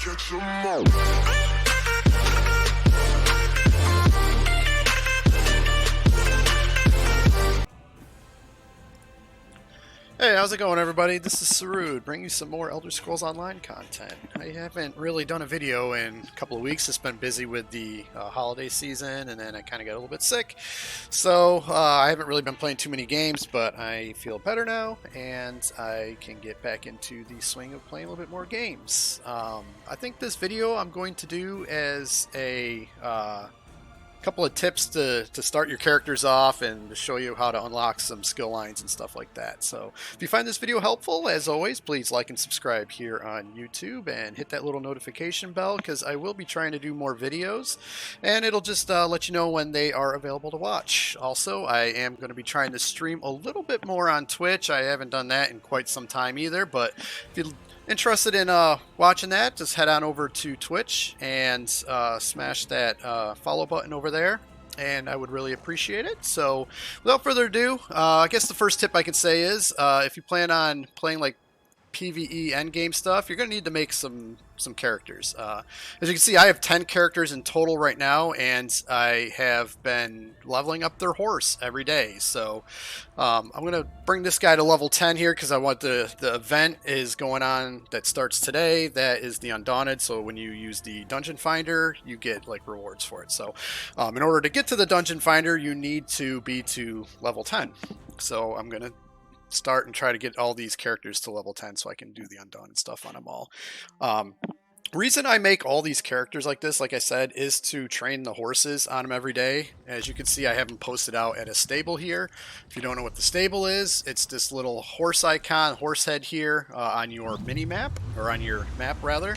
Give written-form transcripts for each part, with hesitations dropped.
Get some more. Hey, how's it going, everybody? This is Sijiic, bringing you some more Elder Scrolls Online content. I haven't really done a video in a couple of weeks. It's been busy with the holiday season, and then I kind of got a little bit sick. So I haven't really been playing too many games, but I feel better now, and I can get back into the swing of playing a little bit more games. I think this video I'm going to do as a couple of tips to start your characters off and to show you how to unlock some skill lines and stuff like that. So if you find this video helpful, as always, please like and subscribe here on YouTube and hit that little notification bell, because I will be trying to do more videos and it'll just let you know when they are available to watch. Also, I am going to be trying to stream a little bit more on Twitch. I haven't done that in quite some time either, but if you interested in watching that, just head on over to Twitch and smash that follow button over there, and I would really appreciate it. So without further ado, I guess the first tip I can say is if you plan on playing like PvE endgame stuff, you're going to need to make some characters. As you can see, I have 10 characters in total right now, and I have been leveling up their horse every day. So I'm going to bring this guy to level 10 here because I want the event is going on that starts today. That is the Undaunted. So when you use the Dungeon Finder, you get like rewards for it. So in order to get to the Dungeon Finder, you need to be to level 10. So I'm going to start and try to get all these characters to level 10 so I can do the Undaunted stuff on them all. Reason I make all these characters like this, like I said, is to train the horses on them every day. As you can see, I have them posted out at a stable here. If you don't know what the stable is, it's this little horse icon, horse head here on your mini map, or on your map rather.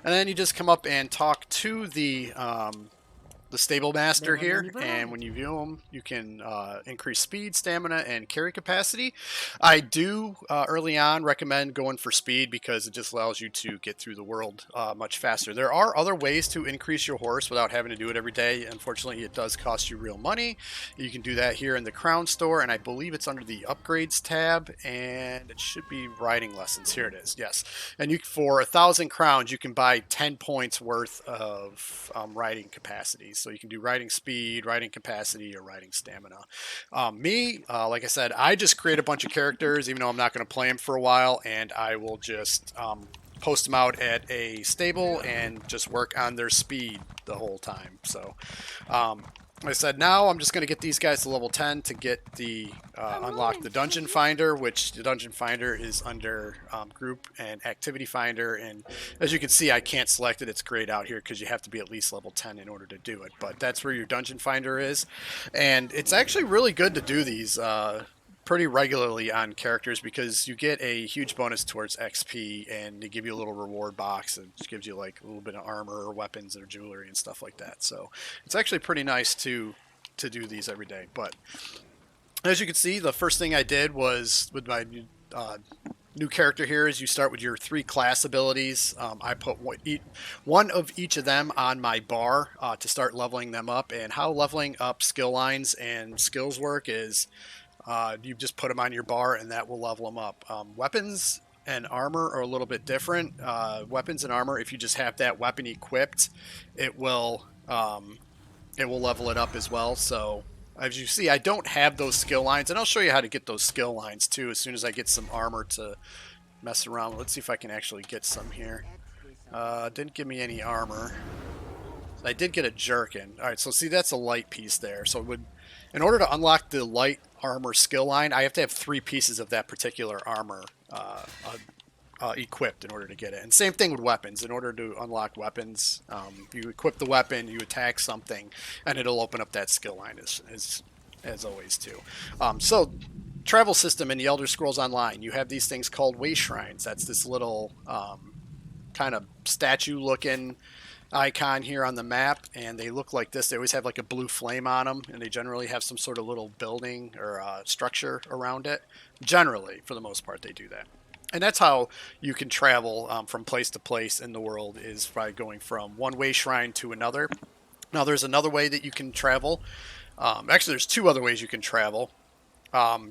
And then you just come up and talk to the stable master here, and when you view them, you can increase speed, stamina, and carry capacity. I do early on recommend going for speed because it just allows you to get through the world much faster. There are other ways to increase your horse without having to do it every day. Unfortunately, it does cost you real money. You can do that here in the Crown Store, and I believe it's under the Upgrades tab, and it should be riding lessons. Here it is, yes. And you, for 1,000 crowns, you can buy 10 points worth of riding capacity. So you can do riding speed, riding capacity, or riding stamina. Like I said, I just create a bunch of characters, even though I'm not going to play them for a while, and I will just post them out at a stable and just work on their speed the whole time. So like I said, now I'm just going to get these guys to level 10 to get the unlock the Dungeon Finder, which the Dungeon Finder is under Group and Activity Finder. And as you can see, I can't select it. It's grayed out here because you have to be at least level 10 in order to do it. But that's where your Dungeon Finder is. And it's actually really good to do these pretty regularly on characters because you get a huge bonus towards XP, and they give you a little reward box and just gives you like a little bit of armor or weapons or jewelry and stuff like that. So it's actually pretty nice to do these every day. But as you can see, the first thing I did was with my new character here is you start with your 3 class abilities. I put one of each of them on my bar to start leveling them up. And how leveling up skill lines and skills work is you just put them on your bar and that will level them up. Weapons and armor are a little bit different. Weapons and armor, if you just have that weapon equipped, it will level it up as well. So as you see, I don't have those skill lines, and I'll show you how to get those skill lines too as soon as I get some armor to mess around with. Let's see if I can actually get some here. Didn't give me any armor. I did get a jerkin. Alright, so see, that's a light piece there. So in order to unlock the light armor skill line, I have to have 3 pieces of that particular armor equipped in order to get it. And same thing with weapons. In order to unlock weapons, you equip the weapon, you attack something, and it'll open up that skill line as always too. So travel system in the Elder Scrolls Online, you have these things called Wayshrines. That's this little kind of statue looking icon here on the map, and they look like this. They always have like a blue flame on them, and they generally have some sort of little building or structure around it. Generally, for the most part, they do that. And that's how you can travel from place to place in the world, is by going from one Wayshrine to another. Now, there's another way that you can travel. Actually, there's 2 other ways you can travel.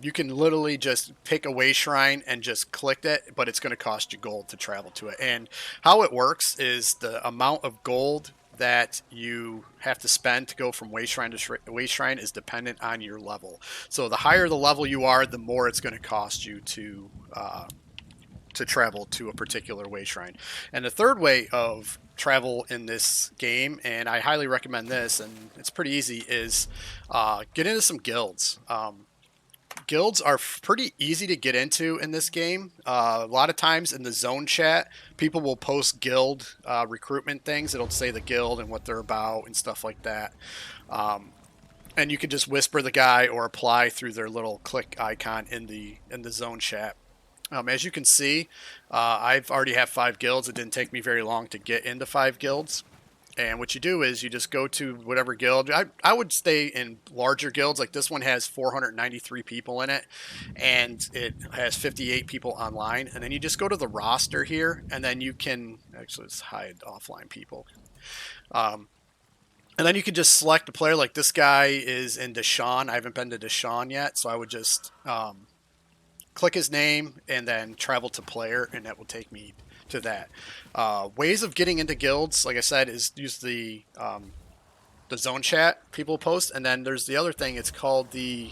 You can literally just pick a Wayshrine and just click it, but it's going to cost you gold to travel to it. And how it works is the amount of gold that you have to spend to go from Wayshrine to Wayshrine is dependent on your level. So the higher the level you are, the more it's going to cost you to travel to a particular Wayshrine. And the third way of travel in this game, and I highly recommend this, and it's pretty easy, is get into some guilds. Guilds are pretty easy to get into in this game. A lot of times in the zone chat, people will post guild recruitment things. It'll say the guild and what they're about and stuff like that. And you can just whisper the guy or apply through their little click icon in the zone chat. As you can see, I've already have 5 guilds. It didn't take me very long to get into 5 guilds. And what you do is you just go to whatever guild. I would stay in larger guilds. Like this one has 493 people in it, and it has 58 people online. And then you just go to the roster here, and then you can actually let's hide offline people. And then you can just select a player. Like this guy is in Deshaun. I haven't been to Deshaun yet, so I would just click his name and then travel to player, and that will take me to that. Ways of getting into guilds, like I said, is use the zone chat people post, and then there's the other thing. It's called the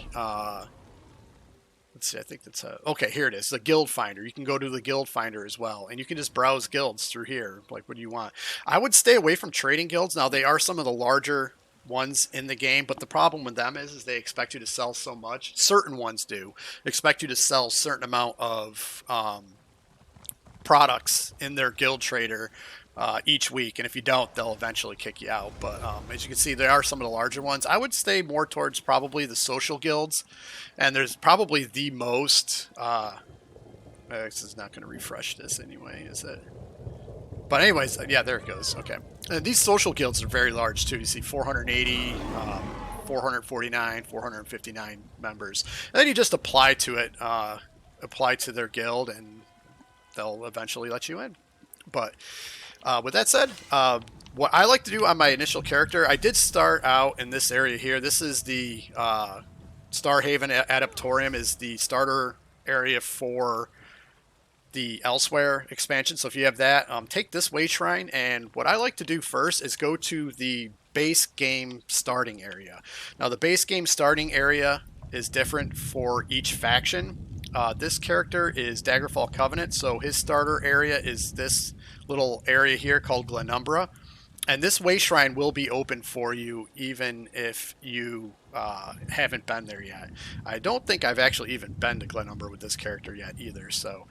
let's see, I think that's okay. Here it is, the guild finder. You can go to the guild finder as well, and you can just browse guilds through here. Like, what do you want? I would stay away from trading guilds. Now they are some of the larger ones in the game, but the problem with them is they expect you to sell so much. Certain ones do expect you to sell a certain amount of products in their guild trader each week, and if you don't, they'll eventually kick you out. But as you can see, there are some of the larger ones. I would stay more towards probably the social guilds, and there's probably the most this is not going to refresh this anyway, is it? But anyways, yeah, there it goes. Okay, and these social guilds are very large too. You see 480 449 459 members, and then you just apply to it, apply to their guild, and they'll eventually let you in. But with that said, what I like to do on my initial character, I did start out in this area here. This is the Starhaven Adaptorium, is the starter area for the Elsewhere expansion. So if you have that, take this Wayshrine, and what I like to do first is go to the base game starting area. Now the base game starting area is different for each faction. This character is Daggerfall Covenant, so his starter area is this little area here called Glenumbra. And this Wayshrine will be open for you even if you haven't been there yet. I don't think I've actually even been to Glenumbra with this character yet either. So,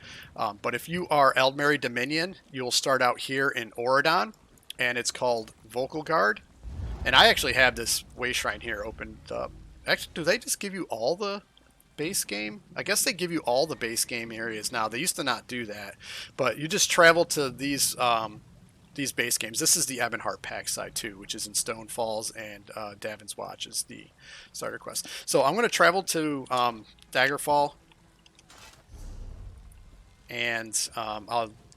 but if you are Eldmeri Dominion, you'll start out here in Auridon, and it's called Vocal Guard. And I actually have this Wayshrine here opened up. Actually, do they just give you all the base game? I guess they give you all the base game areas now. They used to not do that, but you just travel to these base games. This is the Ebonheart Pack side too, which is in Stone Falls, and Davin's Watch is the starter quest. So I'm going to travel to Daggerfall, and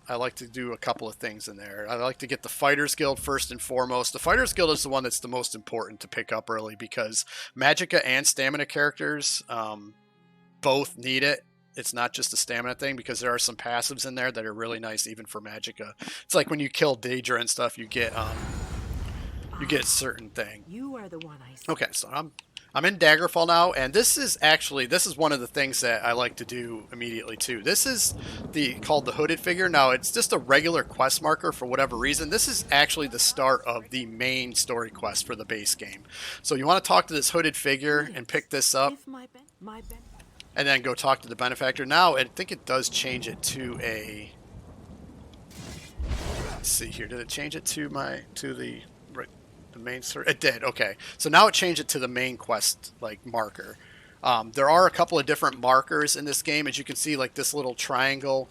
I like to do a couple of things in there. I like to get the Fighters Guild first and foremost. The Fighters Guild is the one that's the most important to pick up early, because Magicka and Stamina characters both need it. It's not just a stamina thing, because there are some passives in there that are really nice even for Magicka. It's like when you kill Daedra and stuff, you get a certain thing. You are the one I see. Okay, so I'm in Daggerfall now, and this is one of the things that I like to do immediately too. This is called the Hooded Figure. Now it's just a regular quest marker for whatever reason. This is actually the start of the main story quest for the base game. So you want to talk to this Hooded Figure and pick this up, and then go talk to the Benefactor. Now I think it does change it to a. Let's see here. Did it change it to the main story? It did. Okay, so now it changed it to the main quest marker. There are a couple of different markers in this game, as you can see, like this little triangle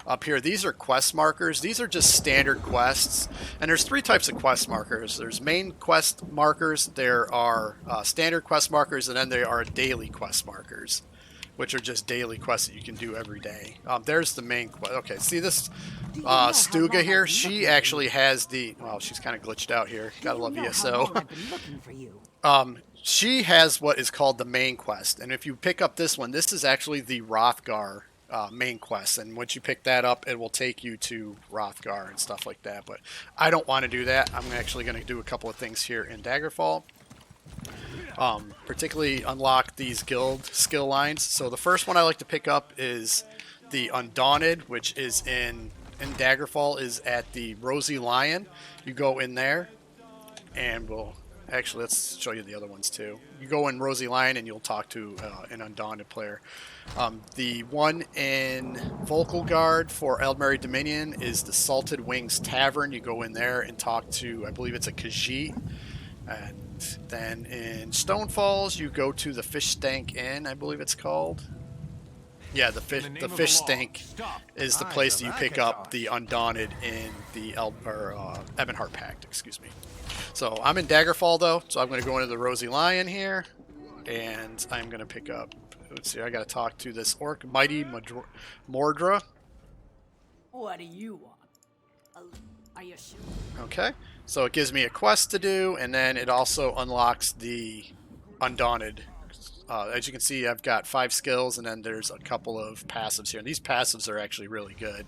up here. These are quest markers. These are just standard quests, and there's 3 types of quest markers. There's main quest markers, there are standard quest markers, and then there are daily quest markers, which are just daily quests that you can do every day. There's the main quest. Okay, see this Stuga here? She actually has the... Well, she's kind of glitched out here. Gotta love ESO. she has what is called the main quest, and if you pick up this one, this is actually the Rothgar main quest, and once you pick that up, it will take you to Rothgar and stuff like that. But I don't want to do that. I'm actually going to do a couple of things here in Daggerfall. Particularly unlock these guild skill lines. So the first one I like to pick up is the Undaunted, which is in Daggerfall, is at the Rosy Lion. You go in there, and we'll actually let's show you the other ones too. You go in Rosy Lion, and you'll talk to an Undaunted player. The one in Vocal Guard for Eldmary Dominion is the Salted Wings Tavern. You go in there and talk to, I believe it's a Khajiit. And then in Stonefalls, you go to the Fish Stank Inn, I believe it's called. Yeah, the Fish Stank is the place that you pick up the Undaunted in the Ebonheart Pact, excuse me. So I'm in Daggerfall though, so I'm going to go into the Rosy Lion here, and I'm going to pick up. Let's see, I got to talk to this orc, Mighty Mordra. What do you want? Are you sure? Okay, so it gives me a quest to do, and then it also unlocks the Undaunted. As you can see, I've got 5 skills, and then there's a couple of passives here. And these passives are actually really good.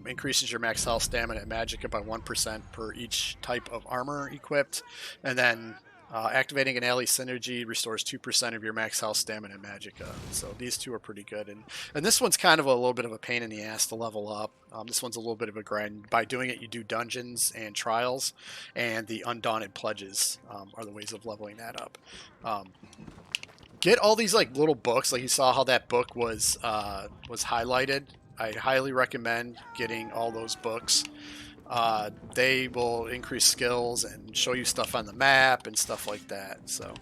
Increases your max health, stamina, and magicka by 1% per each type of armor equipped. And then activating an ally synergy restores 2% of your max health, stamina, and magicka. So these two are pretty good. And this one's kind of a little bit of a pain in the ass to level up. This one's a little bit of a grind. By doing it, you do dungeons and trials, and the Undaunted pledges are the ways of leveling that up. Get all these like little books, like you saw how that book was highlighted. I highly recommend getting all those books. They will increase skills and show you stuff on the map and stuff like that. So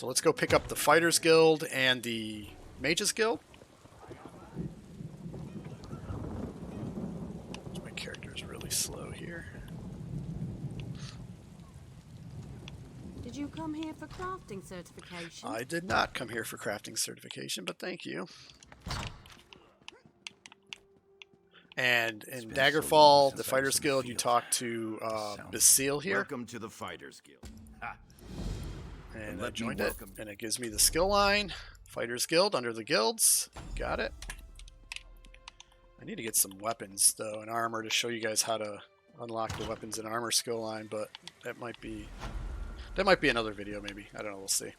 let's go pick up the Fighters Guild and the Mages Guild. My character is really slow here. Did you come here for crafting certification? I did not come here for crafting certification, but thank you. And in Daggerfall, the Fighters Guild, you talk to Basile here. Welcome to the Fighters Guild. Ha. And I joined it, and it gives me the skill line. Fighters Guild under the guilds. Got it. I need to get some weapons, though, and armor to show you guys how to unlock the weapons and armor skill line, but that might be another video, maybe. I don't know. We'll see.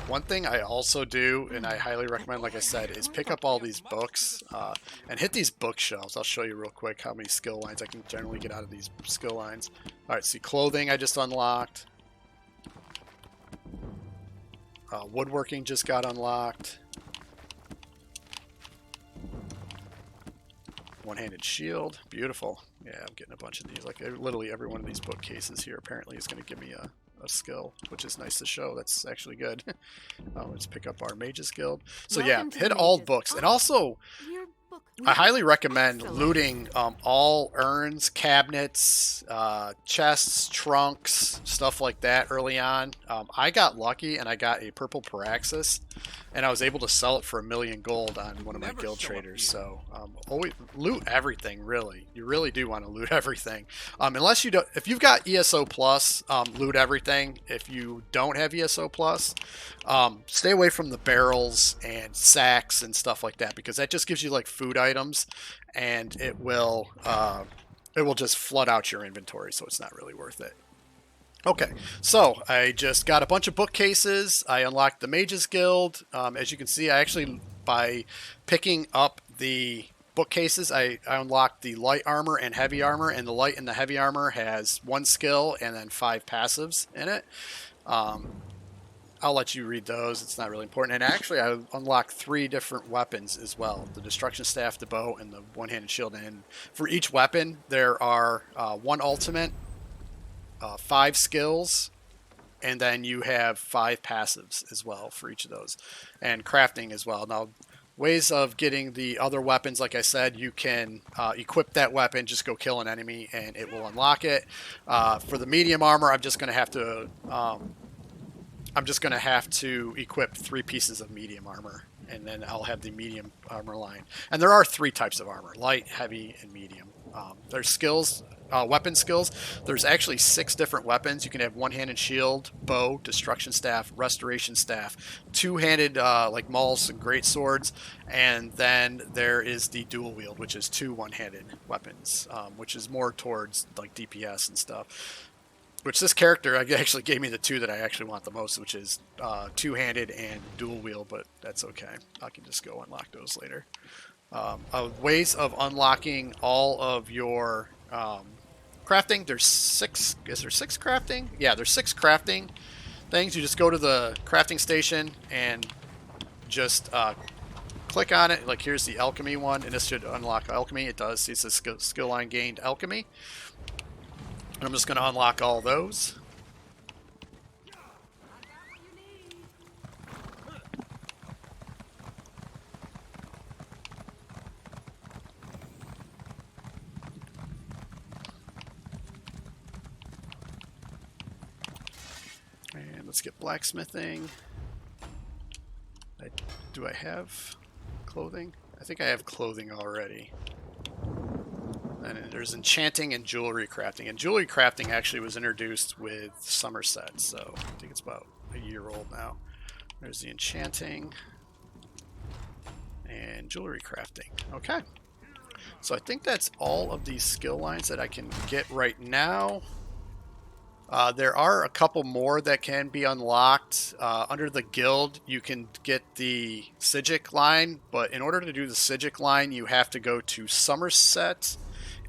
One thing I also do, and I highly recommend, like I said, is pick up all these books and hit these bookshelves. I'll show you real quick how many skill lines I can generally get out of these skill lines. Alright, see, clothing I just unlocked. Woodworking just got unlocked. One-handed shield. Beautiful. Yeah, I'm getting a bunch of these. Like, literally every one of these bookcases here apparently is going to give me a skill, which is nice to show. That's actually good. Let's pick up our Mages Guild. So yeah, hit all books. And also, I highly recommend looting all urns, cabinets, chests, trunks, stuff like that early on. I got lucky and I got a purple Paraxis, and I was able to sell it for 1,000,000 gold on one of my guild traders. So always loot everything, really. You really do want to loot everything. Unless you don't, if you've got ESO plus, loot everything. If you don't have ESO plus, stay away from the barrels and sacks and stuff like that, because that just gives you like food items, and it will just flood out your inventory, so it's not really worth it. Okay, so I just got a bunch of bookcases. I unlocked the Mages Guild. As you can see, I actually, by picking up the bookcases, I unlocked the light armor and heavy armor, and the light and the heavy armor has 1 skill and then 5 passives in it. I'll let you read those. It's not really important. And actually, I unlocked 3 different weapons as well. The Destruction Staff, the bow, and the one-handed shield. And for each weapon, there are 1 ultimate, 5 skills, and then you have 5 passives as well for each of those. And crafting as well. Now, ways of getting the other weapons, like I said, you can equip that weapon, just go kill an enemy, and it will unlock it. For the medium armor, I'm just going to have to equip 3 pieces of medium armor, and then I'll have the medium armor line. And there are 3 types of armor: light, heavy, and medium. There's skills weapon skills. There's actually 6 different weapons. You can have one-handed shield, bow, destruction staff, restoration staff, two-handed like mauls and great swords, and then there is the dual wield, which is 2 one-handed weapons, which is more towards like DPS and stuff. Which this character actually gave me the 2 that I actually want the most, which is two-handed and dual wield, but that's okay. I can just go unlock those later. Ways of unlocking all of your crafting. There's 6. Is there 6 crafting? Yeah, there's 6 crafting things. You just go to the crafting station and just click on it. Like here's the alchemy one, and this should unlock alchemy. It does. See, it says skill line gained alchemy. And I'm just going to unlock all those. And let's get blacksmithing. Do I have clothing? I think I have clothing already. And there's enchanting and jewelry crafting. And jewelry crafting actually was introduced with Somerset, so I think it's about a year old now. There's the enchanting and jewelry crafting. Okay. So I think that's all of these skill lines that I can get right now. There are a couple more that can be unlocked. Under the guild, you can get the Sijiic line, but in order to do the Sijiic line, you have to go to Somerset.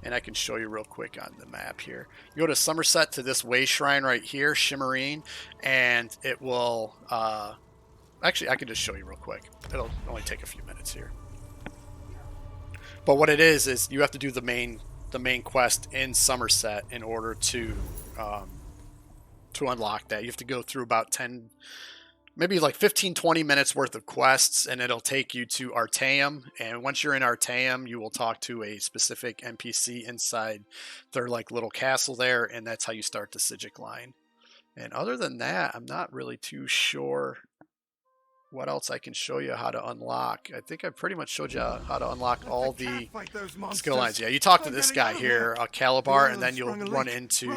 And I can show you real quick on the map here. You go to Somerset to this Wayshrine right here, Shimmerine, and it will... actually, I can just show you real quick. It'll only take a few minutes here. But what it is you have to do the main quest in Somerset in order to unlock that. You have to go through about 10... maybe like 15-20 minutes worth of quests, and it'll take you to Artaeum. And once you're in Artaeum, you will talk to a specific NPC inside their like little castle there, and that's how you start the Sijiic line. And other than that, I'm not really too sure what else I can show you how to unlock. I think I pretty much showed you how to unlock all the skill lines. Yeah, you talk to this guy here, Calabar, and then you'll run into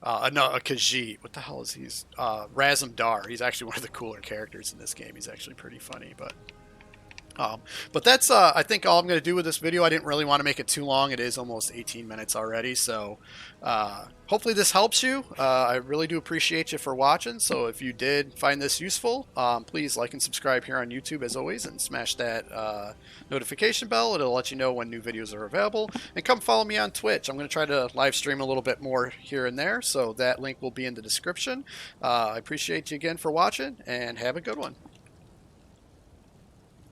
no, a Khajiit. What the hell is he? Razumdar. He's actually one of the cooler characters in this game. He's actually pretty funny, but that's I think all I'm going to do with this video. I didn't really want to make it too long. It is almost 18 minutes already, so hopefully this helps you. I really do appreciate you for watching. So if you did find this useful, please like and subscribe here on YouTube as always, and smash that notification bell. It'll let you know when new videos are available. And come follow me on Twitch. I'm going to try to live stream a little bit more here and there, so that link will be in the description. I appreciate you again for watching, and have a good one.